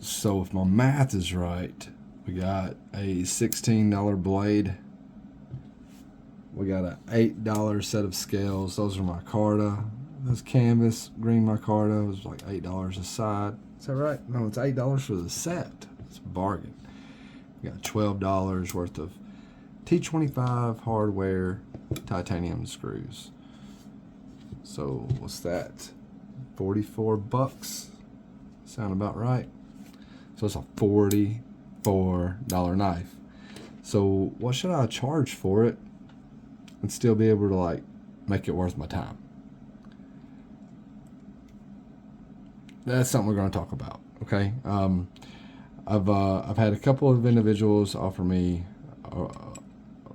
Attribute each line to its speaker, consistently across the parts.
Speaker 1: So if my math is right, we got a $16 blade. We got an $8 set of scales. Those are micarta. This canvas, green micarta, was like $8 a side. Is that right? No, it's $8 for the set. It's a bargain. We got $12 worth of T25 hardware titanium screws. So what's that? 44 bucks. Sound about right? So it's a $44 knife. So what should I charge for it and still be able to like make it worth my time? That's something we're going to talk about. Okay. I've had a couple of individuals offer me.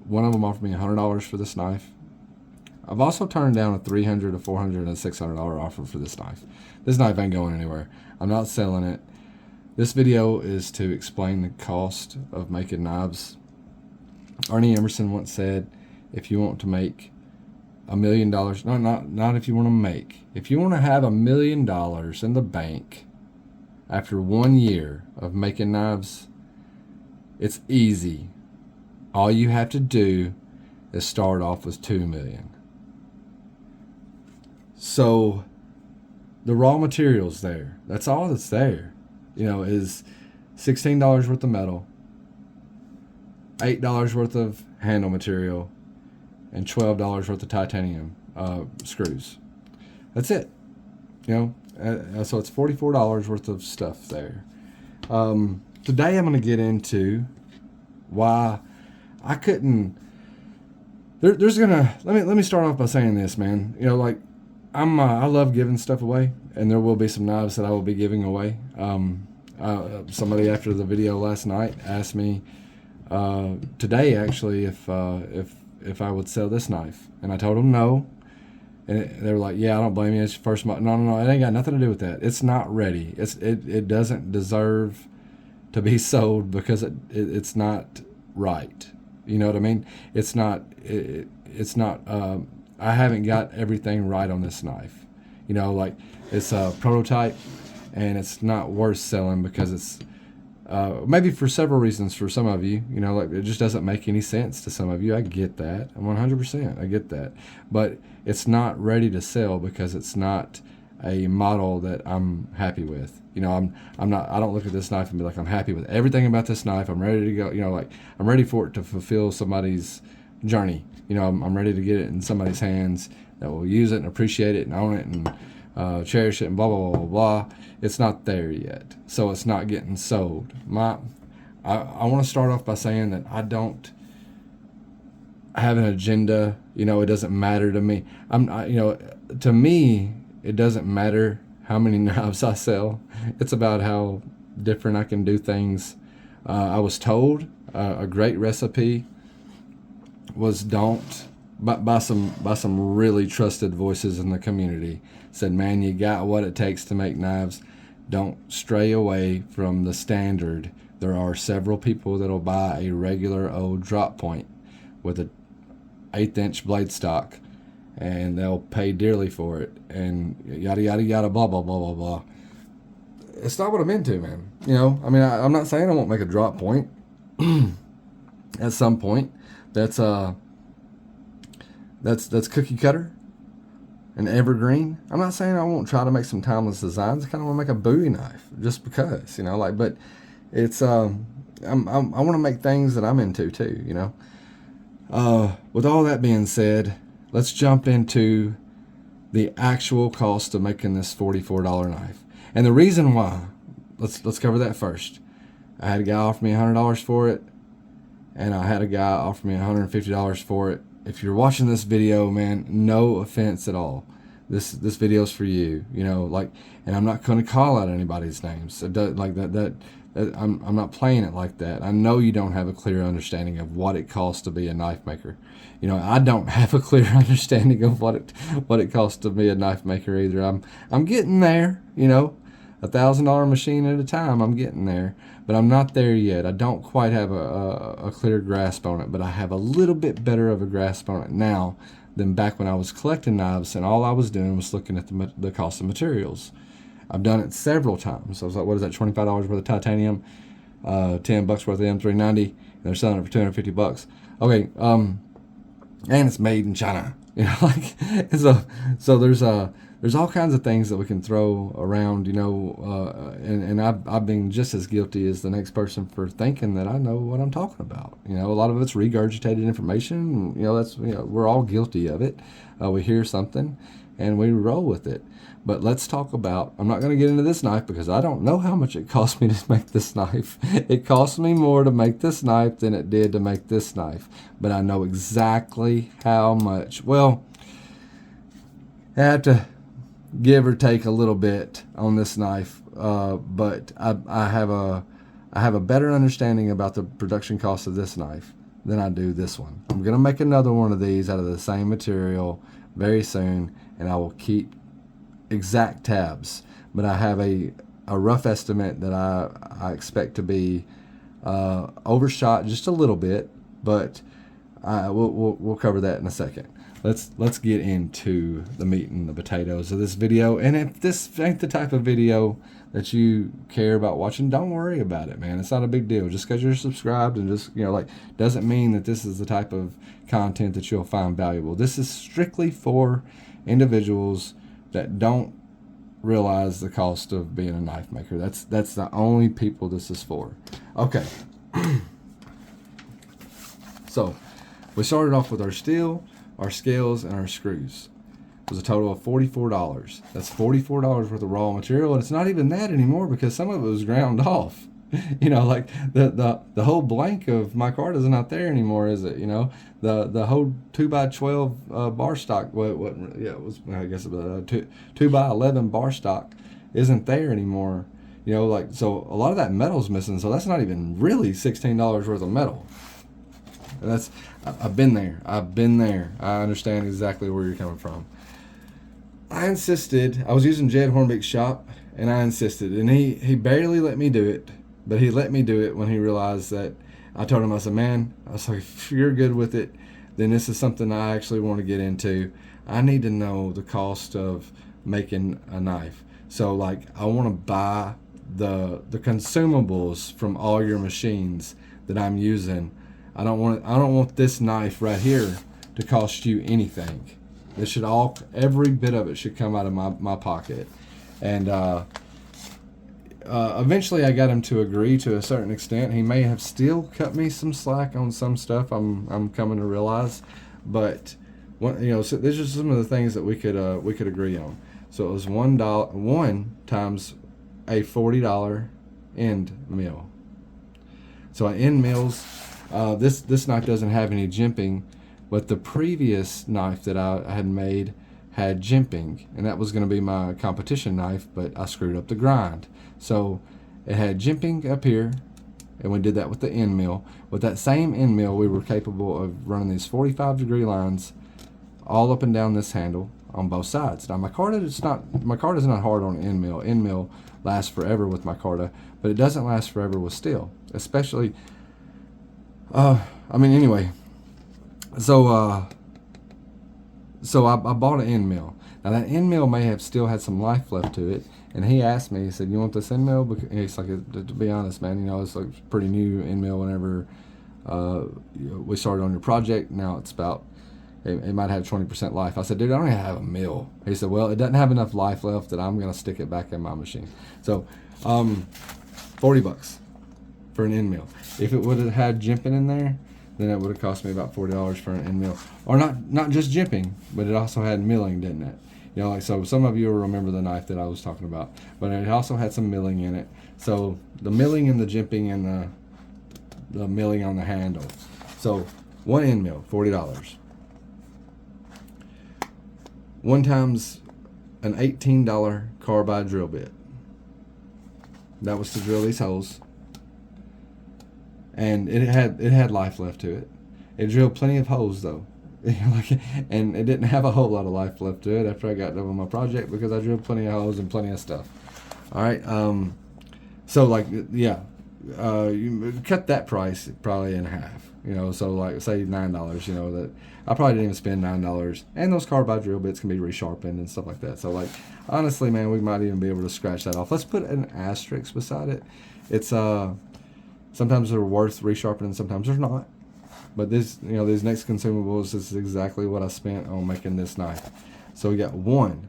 Speaker 1: One of them offered me $100 for this knife. I've also turned down a $300, a $400, and a $600 offer for this knife. This knife ain't going anywhere. I'm not selling it. This video is to explain the cost of making knives. Arnie Emerson once said, if you want to make $1 million, not if you want to make, if you want to have $1 million in the bank after 1 year of making knives, it's easy. All you have to do is start off with $2 million. So the raw materials there, that's all that's there, is $16 worth of metal, $8 worth of handle material, and $12 worth of titanium screws. That's it. So it's $44 worth of stuff there. Today I'm going to get into why I couldn't. Let me start off by saying this, man. I love giving stuff away, and there will be some knives that I will be giving away. Somebody after the video last night asked me today actually if I would sell this knife, and I told them no, and they were like, "Yeah, I don't blame you. It's your first month." No, it ain't got nothing to do with that. It's not ready. It doesn't deserve to be sold because it's not right. You know what I mean? It's not. It's not. I haven't got everything right on this knife. It's a prototype, and it's not worth selling because it's maybe for several reasons for some of you. It just doesn't make any sense to some of you. I get that. I'm 100%. I get that, but it's not ready to sell because it's not a model that I'm happy with. I'm not. I don't look at this knife and be like, I'm happy with everything about this knife. I'm ready to go. I'm ready for it to fulfill somebody's journey. I'm ready to get it in somebody's hands that will use it and appreciate it and own it and cherish it and blah, blah, blah, blah, blah. It's not there yet. So it's not getting sold. I want to start off by saying that I don't have an agenda. It doesn't matter to me. To me, it doesn't matter how many knives I sell. It's about how different I can do things. I was told a great recipe was by some really trusted voices in the community, said, man, you got what it takes to make knives. Don't stray away from the standard. There are several people that'll buy a regular old drop point with an 1/8" blade stock, and they'll pay dearly for it, and yada yada yada, blah blah blah blah blah. It's not what I'm into, man. I'm not saying I won't make a drop point at some point. That's cookie cutter and evergreen. I'm not saying I won't try to make some timeless designs. I kind of want to make a Bowie knife just because, but it's I want to make things that I'm into too, With all that being said, let's jump into the actual cost of making this $44 knife. And the reason why, let's cover that first. I had a guy offer me $100 for it, and I had a guy offer me $150 for it. If you're watching this video, man, no offense at all. This video's for you, and I'm not going to call out anybody's names. I'm not playing it like that. I know you don't have a clear understanding of what it costs to be a knife maker. I don't have a clear understanding of what it costs to be a knife maker either. I'm getting there, $1,000 machine at a time. I'm getting there, but I'm not there yet. I don't quite have a clear grasp on it, but I have a little bit better of a grasp on it now than back when I was collecting knives and all I was doing was looking at the cost of materials. I've done it several times. I was like, what is that, $25 worth of titanium, $10 worth of M390, and they're selling it for $250. Okay, and it's made in China. You know, like, so there's all kinds of things that we can throw around, you know, and I've been just as guilty as the next person for thinking that I know what I'm talking about. You know, a lot of it's regurgitated information. You know, we're all guilty of it. We hear something and we roll with it. But let's talk about, I'm not going to get into this knife because I don't know how much it cost me to make this knife. It cost me more to make this knife than it did to make this knife. But I know exactly how much. Well, I have to give or take a little bit on this knife, but I have a better understanding about the production cost of this knife than I do this one. I'm going to make another one of these out of the same material very soon, and I will keep exact tabs, but I have a rough estimate that I expect to be overshot just a little bit, but we'll cover that in a second. Let's get into the meat and the potatoes of this video. And if this ain't the type of video that you care about watching, don't worry about it, man. It's not a big deal. Just because you're subscribed and just, you know, like, doesn't mean that this is the type of content that you'll find valuable. This is strictly for individuals that don't realize the cost of being a knife maker. That's the only people this is for. Okay. So we started off with our steel, our scales, and our screws. It was a total of $44. That's $44 worth of raw material, and it's not even that anymore because some of it was ground off. You know, like the whole blank of micarta is not there anymore, is it? You know, the whole 2x12 bar stock, it was, I guess, 2x11 bar stock isn't there anymore. You know, like, so a lot of that metal's missing, so that's not even really $16 worth of metal. And I've been there. I understand exactly where you're coming from. I insisted. I was using Jed Hornbeck's shop, and I insisted, and he barely let me do it. But he let me do it when he realized that. I told him, I said, man, I was like, if you're good with it, then this is something I actually want to get into. I need to know the cost of making a knife. So, like, I want to buy the consumables from all your machines that I'm using. I don't want this knife right here to cost you anything. It should every bit of it should come out of my pocket. And eventually I got him to agree to a certain extent. He may have still cut me some slack on some stuff, I'm coming to realize, but so these are some of the things that we could agree on. So it was $1 times a $40 end mill. So an end mills, this knife doesn't have any jimping, but the previous knife that I had made had jimping, and that was going to be my competition knife, but I screwed up the grind. So it had jimping up here, and we did that with the end mill. With that same end mill, we were capable of running these 45-degree lines all up and down this handle on both sides. Now micarta is not hard on an end mill. End mill lasts forever with micarta, but it doesn't last forever with steel, especially. Anyway. So I bought an end mill. Now that end mill may have still had some life left to it, and he asked me, he said, "You want this end mill?" Because he's like, to be honest, man, it's like pretty new end mill. Whenever we started on your project, now it's about, it might have 20% life. I said, "Dude, I don't even have a mill." He said, "Well, it doesn't have enough life left that I'm gonna stick it back in my machine." So, $40 for an end mill. If it would have had jimping in there, then it would have cost me about $40 for an end mill. Or not just jimping, but it also had milling, didn't it? Like, so some of you will remember the knife that I was talking about, but it also had some milling in it. So the milling and the jimping and the milling on the handle. So one end mill, $40. 1 times an $18 carbide drill bit. That was to drill these holes. And it had life left to it. It drilled plenty of holes though, and it didn't have a whole lot of life left to it after I got done with my project because I drilled plenty of holes and plenty of stuff. All right, so you cut that price probably in half. You know, so like say $9. You know that I probably didn't even spend $9, and those carbide drill bits can be resharpened and stuff like that. So like honestly, man, we might even be able to scratch that off. Let's put an asterisk beside it. It's sometimes they're worth resharpening, sometimes they're not. But this, you know, these next consumables, this is exactly what I spent on making this knife. So we got one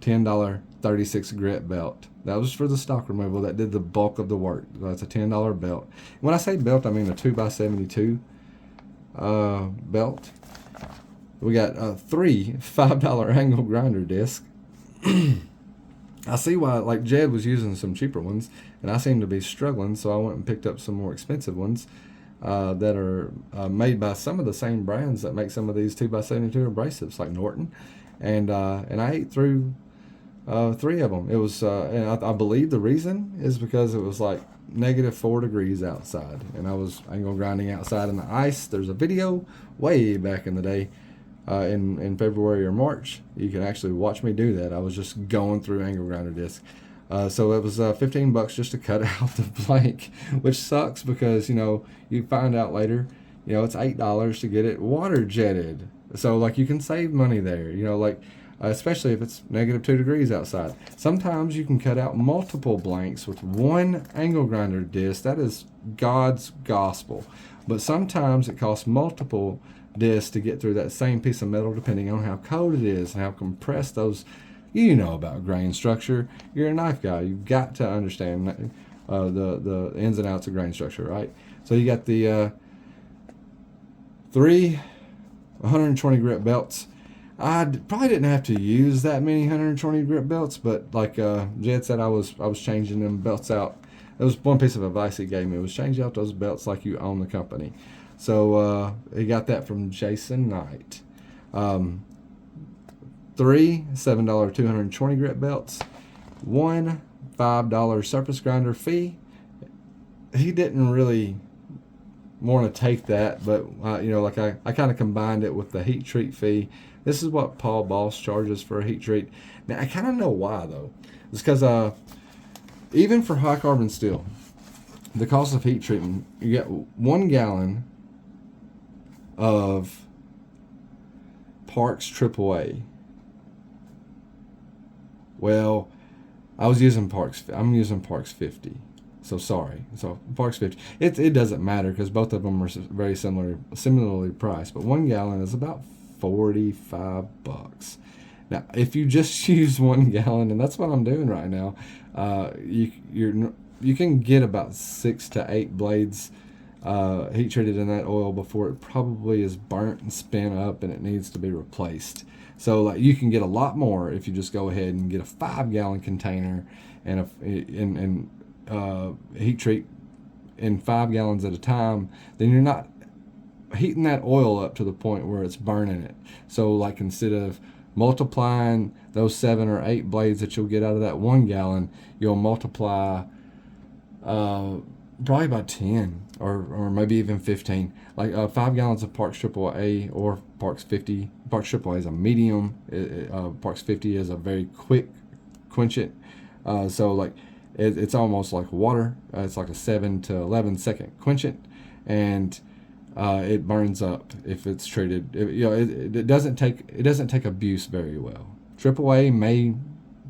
Speaker 1: $10 36 grit belt. That was for the stock removal. That did the bulk of the work. That's a $10 belt. When I say belt, I mean a 2x72 belt. We got three $5 angle grinder discs. I see why, like Jed was using some cheaper ones, and I seem to be struggling, so I went and picked up some more expensive ones that are made by some of the same brands that make some of these 2x72 abrasives, like Norton, and I ate through three of them. It was, and I believe the reason is because it was like -4 degrees outside, and I was angle grinding outside in the ice. There's a video way back in the day. In February or March, you can actually watch me do that. I was just going through angle grinder disc. So it was $15 just to cut out the blank, which sucks because, you know, you find out later, you know, it's $8 to get it water jetted. So like you can save money there, you know, like especially if it's -2 degrees outside. Sometimes you can cut out multiple blanks with one angle grinder disc. That is God's gospel. But sometimes it costs multiple discs to get through that same piece of metal, depending on how cold it is and how compressed those. You know about grain structure. You're a knife guy. You've got to understand the ins and outs of grain structure, right? So you got the three 120 grit belts. I probably didn't have to use that many 120 grit belts, but like Jed said, I was changing them belts out. It was one piece of advice he gave me. It was change out those belts like you own the company. So he got that from Jason Knight. Three $7 220 grit belts. One $5 surface grinder fee. He didn't really want to take that, but you know, like I kind of combined it with the heat treat fee. This is what Paul Boss charges for a heat treat. Now I kind of know why though. It's because even for high carbon steel, the cost of heat treatment, you get 1 gallon of Parks AAA. Well, I'm using Parks 50. So sorry. So Parks 50. It doesn't matter because both of them are very similarly priced. But 1 gallon is about $45. Now, if you just use 1 gallon, and that's what I'm doing right now, you can get about 6 to 8 blades heat treated in that oil before it probably is burnt and spin up and it needs to be replaced. So like you can get a lot more if you just go ahead and get a 5-gallon container and heat treat in 5 gallons at a time. Then you're not heating that oil up to the point where it's burning it. So like instead of multiplying those 7 or 8 blades that you'll get out of that 1 gallon, you'll multiply probably about 10 or maybe even 15. Like 5 gallons of Parks AAA or Parks 50. Parks AAA is a medium. Parks 50 is a very quick quenchant. So like it's almost like water. It's like a 7 to 11 second quenchant, and it burns up if it's treated. It doesn't take abuse very well. AAA may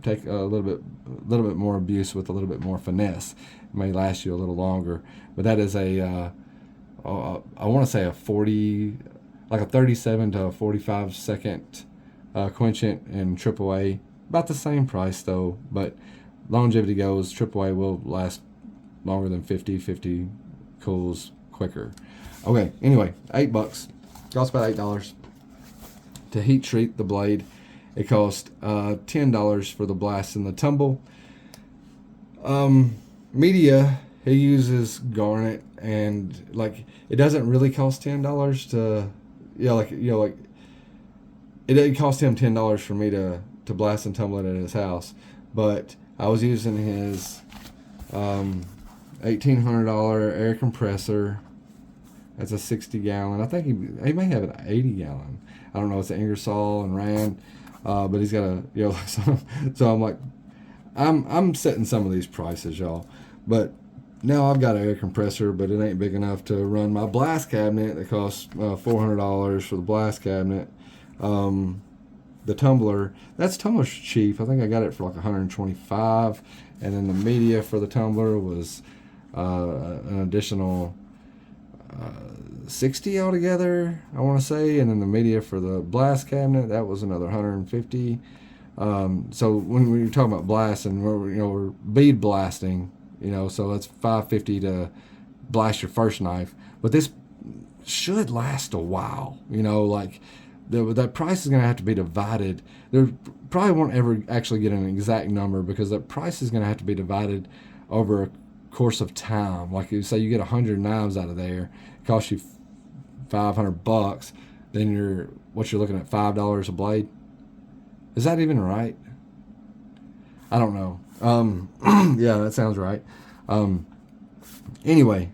Speaker 1: take a little bit more abuse with a little bit more finesse. It may last you a little longer, but that is I want to say a 37 to 45 second quenchant in AAA. About the same price though, but longevity goes, AAA will last longer than 50 cools quicker. Okay, anyway, $8. Costs about $8 to heat treat the blade. It cost $10 for the blast and the tumble. Media, he uses garnet, and like it doesn't really cost $10 to it cost him $10 for me to blast and tumble it at his house, but I was using his $1,800 air compressor. That's a 60-gallon. I think he may have an 80-gallon. I don't know. It's an Ingersoll and Rand, but he's got so I'm like, I'm setting some of these prices, y'all. But Now I've got an air compressor, but it ain't big enough to run my blast cabinet that costs $400 for the blast cabinet. Um, the tumbler, that's tumbler's cheap. I think I got it for like 125, and then the media for the tumbler was an additional 60 altogether, I want to say, and then the media for the blast cabinet, that was another 150. So when we were talking about blasting, we're bead blasting, so that's 550 to blast your first knife, but this should last a while. Like that price is going to have to be divided. There probably won't ever actually get an exact number because that price is going to have to be divided over a course of time. Like you say, you get 100 knives out of there, it costs you $500. Then you're looking at $5 a blade. Is that even right? I don't know. Yeah, that sounds right. Anyway,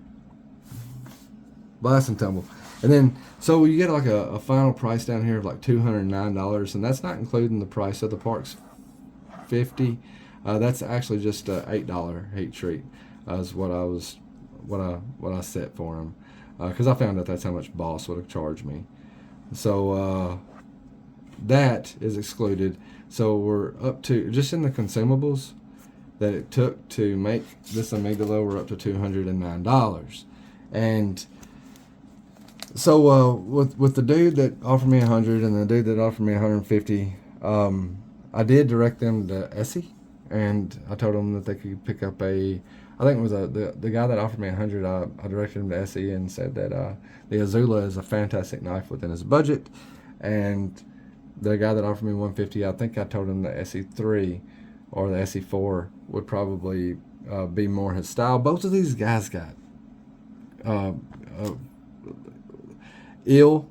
Speaker 1: blast and tumble. And then, so you get like a final price down here of like $209, and that's not including the price of the Parks 50. That's actually just a $8 heat treat. Is what I set for him, because I found out that's how much Boss would have charged me. So that is excluded. So we're up to, just in the consumables that it took to make this amygdala, we're up to $209. And so with the dude that offered me 100 and the dude that offered me 150, I did direct them to Essie, and I told them that they could pick up I think it was the guy that offered me 100. I directed him to Essie and said that the Azula is a fantastic knife within his budget, and the guy that offered me 150, I think I told him the SE3 or the SE4 would probably be more his style. Both of these guys got ill,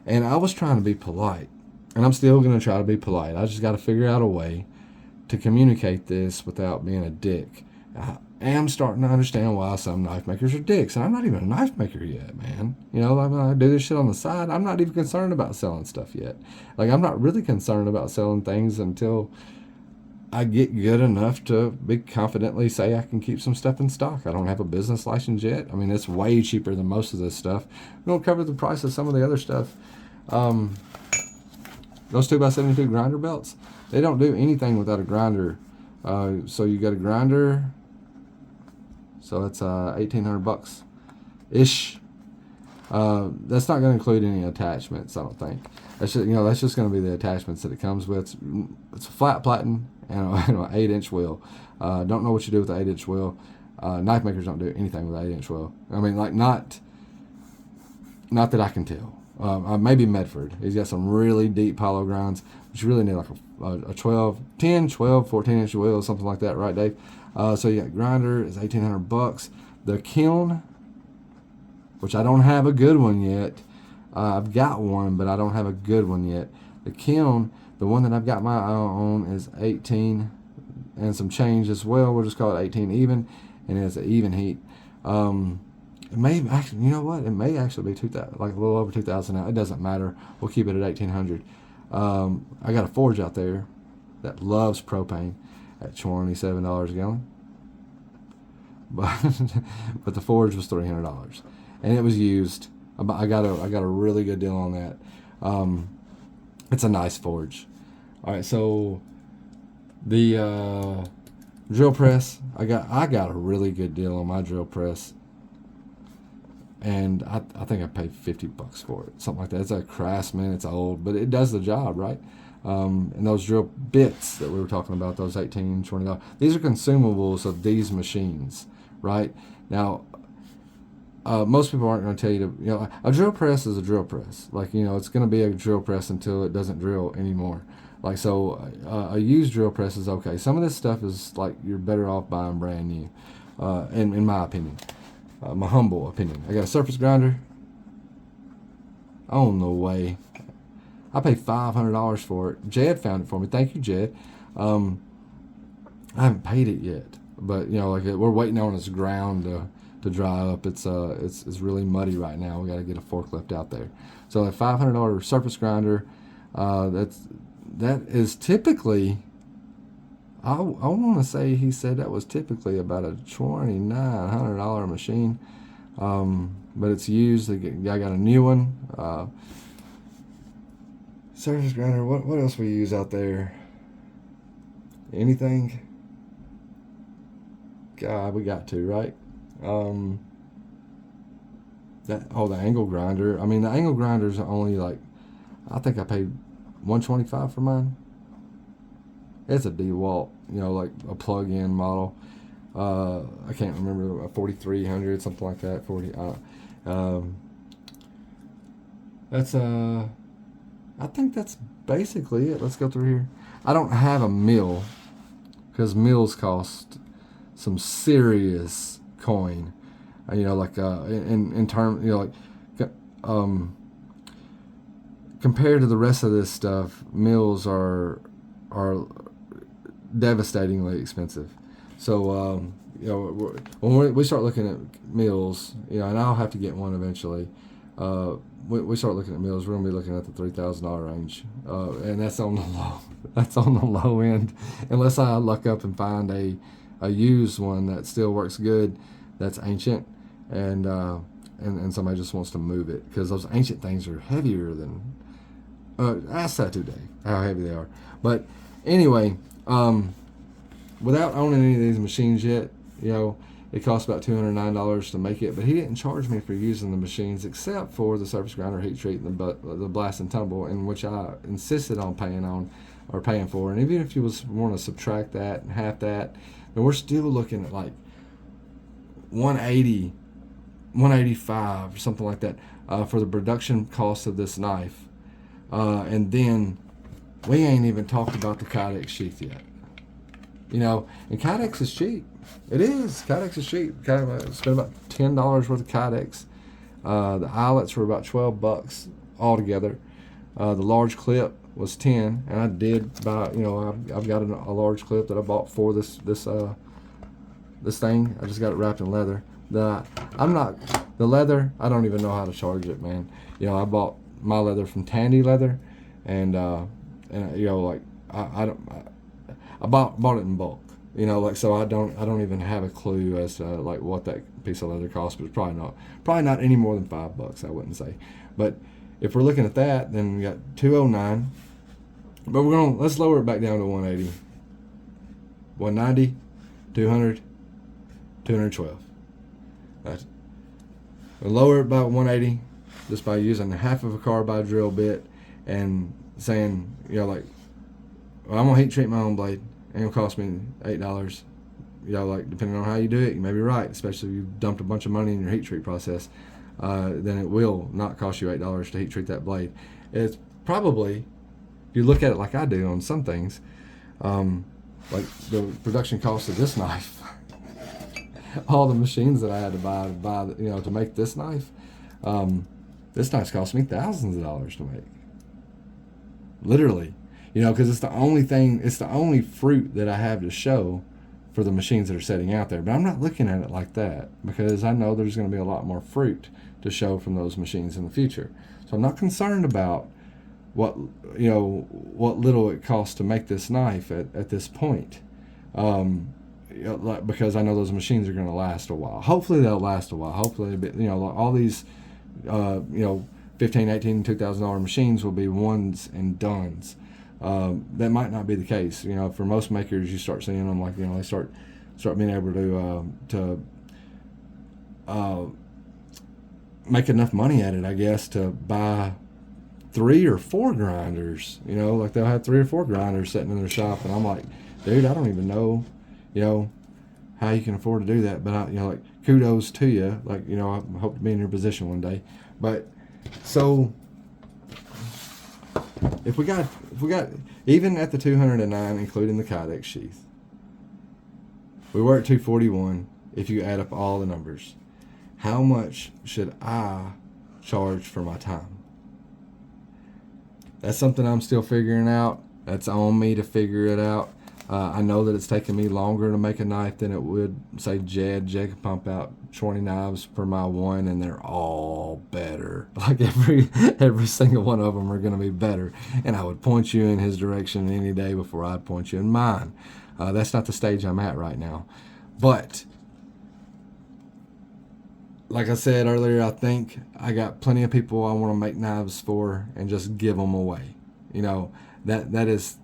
Speaker 1: and I was trying to be polite, and I'm still going to try to be polite. I just got to figure out a way to communicate this without being a dick. I am starting to understand why some knife makers are dicks, and I'm not even a knife maker yet, man. I do this shit on the side. I'm not even concerned about selling stuff yet. Like, I'm not really concerned about selling things until I get good enough to be confidently say I can keep some stuff in stock. I don't have a business license yet. I mean, it's way cheaper than most of this stuff. We don't cover the price of some of the other stuff. Those 2x72 grinder belts, they don't do anything without a grinder. So you got a grinder, so that's $1,800 ish. That's not going to include any attachments, I don't think. That's just going to be the attachments that it comes with. It's a flat platen and an 8-inch wheel. Don't know what you do with the 8-inch wheel. Knife makers don't do anything with an 8-inch wheel. I mean, like, not that I can tell. Maybe Medford. He's got some really deep hollow grinds, but you really need like a 10, 12, 14-inch wheel, something like that, right, Dave? So yeah, grinder is $1,800. The kiln, which I don't have a good one yet. I've got one, but I don't have a good one yet. The kiln, the one that I've got my eye on, is 18 and some change as well. We'll just call it 18 even, and it's an even heat. It may actually, you know what? It may actually be 2,000, like a little over 2,000 now. It doesn't matter. We'll keep it at 1,800. I got a forge out there that loves propane at $27 a gallon, but the forge was $300, and it was used. I got a really good deal on that. It's a nice forge. All right, so the drill press, I got a really good deal on my drill press. And I think I paid $50 for it, something like that. It's a Craftsman, it's old, but it does the job, right? And those drill bits that we were talking about, those $18, $20, these are consumables of these machines, right? Now, most people aren't going to tell you to, a drill press is a drill press. Like, it's going to be a drill press until it doesn't drill anymore. Like, so a used drill press is okay. Some of this stuff is like you're better off buying brand new, in my opinion. My humble opinion. I got a surface grinder. On the way. I paid $500 for it. Jed found it for me. Thank you, Jed. I haven't paid it yet, but we're waiting on this ground to dry up. It's really muddy right now. We got to get a forklift out there. So a $500 surface grinder. That is typically I want to say he said that was typically about a $2,900 machine, but it's used. The guy got a new one. Surface grinder. What else we use out there? Anything? God, we got to, right? The angle grinder. I mean, the angle grinders are only like, I think I paid $125 for mine. It's a DeWalt, like a plug-in model. I can't remember, a 4300, something like that. 40. That's I think that's basically it. Let's go through here. I don't have a mill because mills cost some serious coin. Like in term, compared to the rest of this stuff, mills are devastatingly expensive. So when we start looking at mills, and I'll have to get one eventually. We start looking at mills, we're gonna be looking at the $3,000 range, and that's on the low. That's on the low end, unless I luck up and find a used one that still works good, that's ancient, and somebody just wants to move it, because those ancient things are heavier than. Ask that today how heavy they are. But anyway, without owning any of these machines yet, it costs about $209 to make it, but he didn't charge me for using the machines except for the surface grinder, heat treat, and the blast and tumble, in which I insisted on paying for. And even if you want to subtract that and half that, then we're still looking at like $180, $185 or something like that for the production cost of this knife. And then we ain't even talked about the Kydex sheath yet. And Kydex is cheap. It is. Kydex is cheap. Spent about $10 worth of Kydex. The eyelets were about $12 altogether. The large clip was $10, and I did buy. I've got a large clip that I bought for this thing. I just got it wrapped in leather. The leather. I don't even know how to charge it, man. I bought my leather from Tandy Leather, and I bought it in bulk. So I don't even have a clue as to like what that piece of leather costs, but it's probably not any more than $5, I wouldn't say. But if we're looking at that, then we got $209. But let's lower it back down to $180, $190, $200, $212. We'll lower it by $180 just by using half of a carbide drill bit and saying, well, I'm gonna heat treat my own blade. Ain't gonna cost me $8. Depending on how you do it, you may be right, especially if you've dumped a bunch of money in your heat treat process. Then it will not cost you $8 to heat treat that blade. It's probably, if you look at it like I do on some things, like the production cost of this knife, all the machines that I had to buy, to make this knife, this knife's cost me thousands of dollars to make. Literally. Because it's the only fruit that I have to show for the machines that are sitting out there. But I'm not looking at it like that, because I know there's going to be a lot more fruit to show from those machines in the future. So I'm not concerned about what little it costs to make this knife at this point, because I know those machines are going to last a while. Hopefully they'll last a while. Hopefully, all these $15,000, $18,000, $2,000 machines will be ones and dones. That might not be the case. For most makers, you start seeing them they start being able to make enough money at it, I guess, to buy 3 or 4 grinders. They'll have 3 or 4 grinders sitting in their shop, and I'm like, dude, I don't even know, how you can afford to do that. But kudos to you. I hope to be in your position one day. But so. If we got even at the $209, including the Kydex sheath, we were at $241. If you add up all the numbers, how much should I charge for my time? That's something I'm still figuring out. That's on me to figure it out. I know that it's taken me longer to make a knife than it would, say, Jed. Jed could pump out 20 knives per my one, and they're all better. Like every single one of them are going to be better. And I would point you in his direction any day before I'd point you in mine. That's not the stage I'm at right now. But like I said earlier, I think I got plenty of people I want to make knives for and just give them away. You know, that is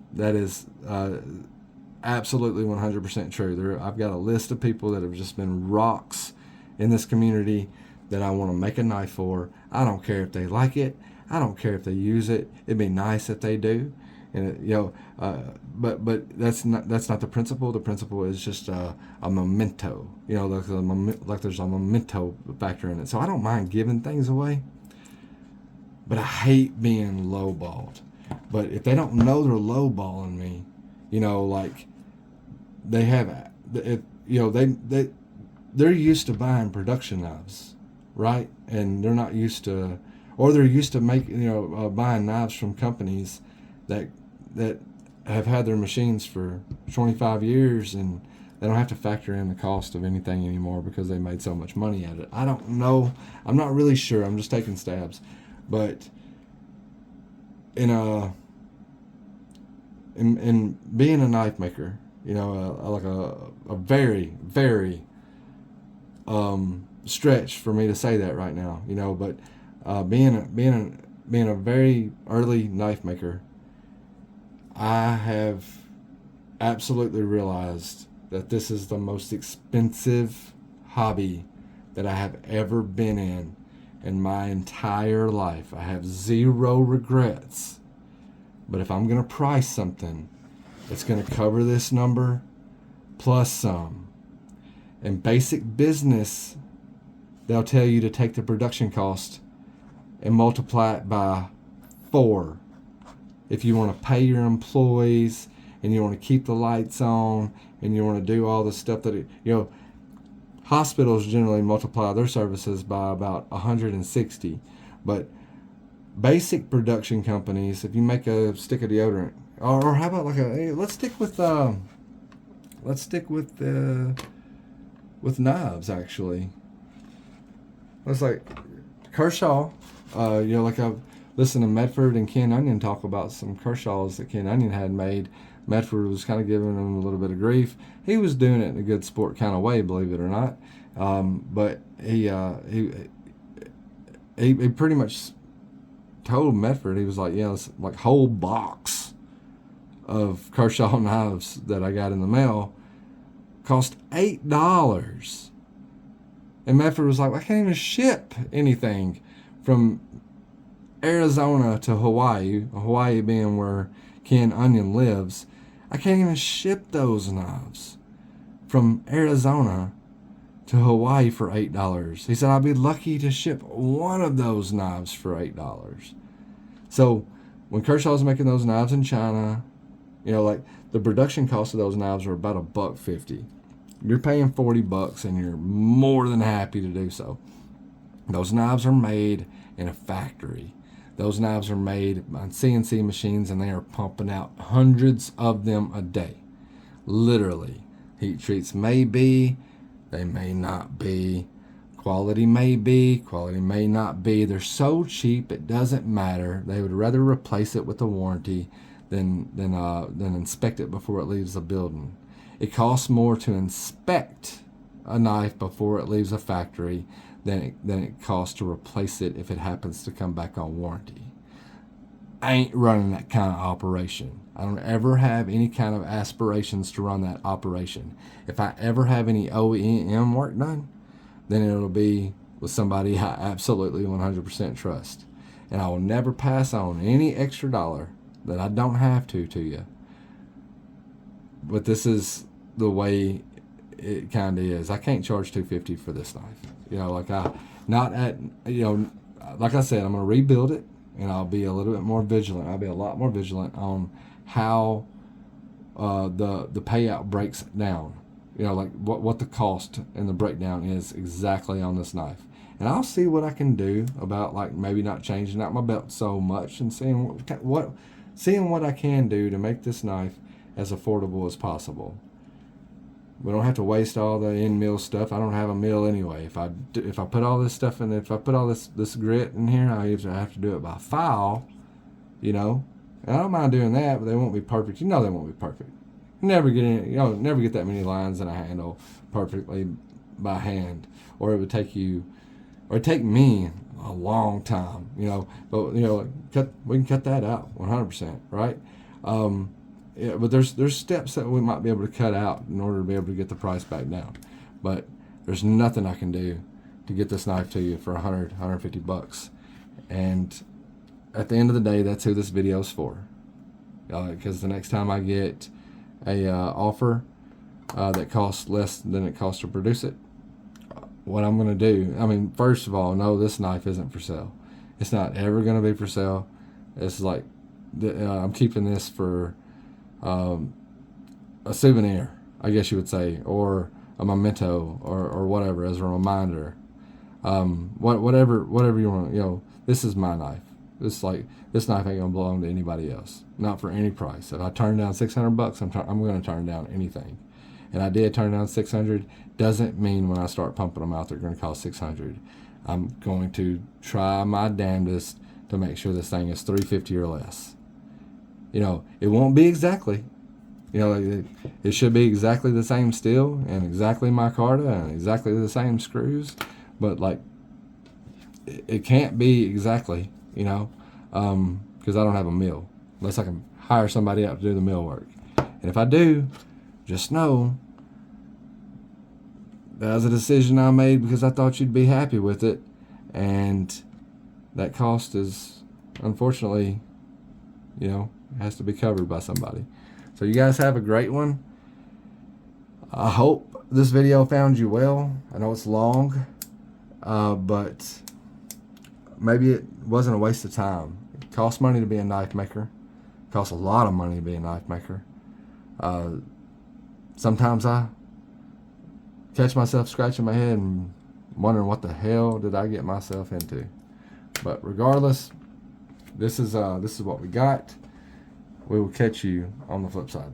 Speaker 1: absolutely 100% true. I've got a list of people that have just been rocks in this community that I want to make a knife for. I don't care if they like it. I don't care if they use it. It'd be nice if they do. And but that's not the principle. The principle is just a memento. You know, like there's a memento factor in it. So I don't mind giving things away, but I hate being lowballed. But if they don't know they're lowballing me, you know, like they have, they're used to buying production knives, right? And they're not used to, or they're used to buying knives from companies that have had their machines for 25 years, and they don't have to factor in the cost of anything anymore because they made so much money at it. I don't know. I'm not really sure. I'm just taking stabs. But in being a knife maker, you know, like a very, very stretch for me to say that right now, you know, but being a very early knife maker, I have absolutely realized that this is the most expensive hobby that I have ever been in my entire life. I have zero regrets. But if I'm going to price something, it's going to cover this number plus some. In basic business, they'll tell you to take the production cost and multiply it by 4. If you want to pay your employees and you want to keep the lights on and you want to do all the stuff hospitals generally multiply their services by about 160. But basic production companies, if you make a stick of deodorant, or how about let's stick with knives actually. Let's like Kershaw, like I've listened to Medford and Ken Onion talk about some Kershaws that Ken Onion had made. Medford was kind of giving him a little bit of grief. He was doing it in a good sport kind of way, believe it or not. But he pretty much told Medford, he was like, it's like whole box of Kershaw knives that I got in the mail cost $8. And Medford was like, I can't even ship anything from Arizona to Hawaii being where Ken Onion lives. I can't even ship those knives from Arizona to Hawaii for $8. He said, I'd be lucky to ship one of those knives for $8. So when Kershaw's making those knives in China, like the production cost of those knives are about $1.50. You're paying $40 and you're more than happy to do so. Those knives are made in a factory. Those knives are made on CNC machines and they are pumping out hundreds of them a day. Literally. Heat treats may be, they may not be. Quality may be, quality may not be. They're so cheap it doesn't matter. They would rather replace it with a warranty than inspect it before it leaves the building. It costs more to inspect a knife before it leaves a factory than it costs to replace it if it happens to come back on warranty. I ain't running that kind of operation. I don't ever have any kind of aspirations to run that operation. If I ever have any OEM work done, then it'll be with somebody I absolutely 100% trust. And I will never pass on any extra dollar that I don't have to you. But this is the way it kind of is. I can't charge $250 for this knife. Like I said, I'm going to rebuild it and I'll be a little bit more vigilant. I'll be a lot more vigilant on how the payout breaks down. Like what the cost and the breakdown is exactly on this knife. And I'll see what I can do about like maybe not changing out my belt so much and seeing what I can do to make this knife as affordable as possible. We don't have to waste all the end mill stuff. I don't have a mill anyway. If I put all this stuff in, if I put all this grit in here, I usually have to do it by file, you know. And I don't mind doing that, but they won't be perfect. You know, they won't be perfect. Never get that many lines in a handle perfectly by hand, or it would take you, or it'd take me a long time, you know. But you know, we can cut that out 100%, right? Yeah, but there's steps that we might be able to cut out in order to be able to get the price back down. But there's nothing I can do to get this knife to you for 150 bucks. And at the end of the day, that's who this video is for. Because the next time I get a offer that costs less than it costs to produce it, what I'm going to do, I mean, first of all, no, this knife isn't for sale. It's not ever going to be for sale. It's like I'm keeping this for a souvenir, I guess you would say, or a memento, or whatever, as a reminder. Whatever you want. You know, this is my knife. This knife ain't gonna belong to anybody else, not for any price. If I turn down 600 bucks, I'm gonna turn down anything. And I did turn down 600. Doesn't mean when I start pumping them out, they're gonna cost 600. I'm going to try my damnedest to make sure this thing is 350 or less. You know, it won't be exactly. You know, it should be exactly the same steel and exactly micarta and exactly the same screws, but like it can't be exactly. You know, because I don't have a mill unless I can hire somebody out to do the mill work. And if I do, just know that was a decision I made because I thought you'd be happy with it, and that cost is, unfortunately, you know, has to be covered by somebody. So you guys have a great one. I hope this video found you well. I know it's long, but maybe it wasn't a waste of time. It costs money to be a knife maker. It costs a lot of money to be a knife maker. Sometimes I catch myself scratching my head and wondering what the hell did I get myself into. But regardless, this is what we got. We will catch you on the flip side.